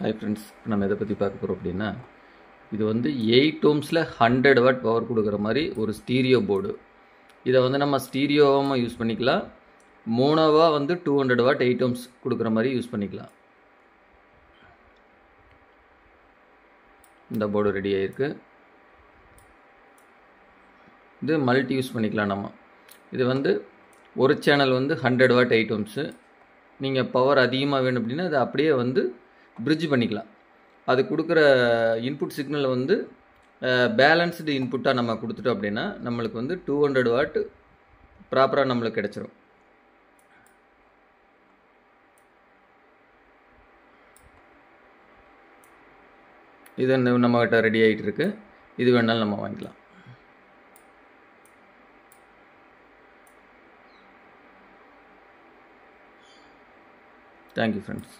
Hi friends, நம்ம எதை பற்றி பார்க்க போகிறோம் அப்படின்னா, இது வந்து 8 ohmஸில் 100 வாட் பவர் கொடுக்குற மாதிரி ஒரு ஸ்டீரியோ போர்டு. இதை வந்து நம்ம ஸ்டீரியோவாக யூஸ் பண்ணிக்கலாம், மோனோவாக வந்து 200 வாட் 8 ohms கொடுக்குற மாதிரி யூஸ் பண்ணிக்கலாம். இந்த போர்டு ரெடி ஆகிருக்கு. இது மல்டி யூஸ் பண்ணிக்கலாம். நம்ம இது வந்து ஒரு சேனல் வந்து 100 வாட் 8 ohms. நீங்கள் பவர் அதிகமாக வேணும் அப்படின்னா அதை அப்படியே வந்து பிரிட்ஜ் பண்ணிக்கலாம். அது கொடுக்குற இன்புட் சிக்னல் வந்து பேலன்ஸ்டு இன்புட்டாக நம்ம கொடுத்துட்டோம் அப்படின்னா நம்மளுக்கு வந்து 200 வாட் ப்ராப்பராக நம்மளுக்கு கிடச்சிரும். இது நம்மகிட்ட ரெடி ஆகிட்டு இருக்கு. இது வேணாலும் நம்ம வாங்கிக்கலாம். Thank you friends.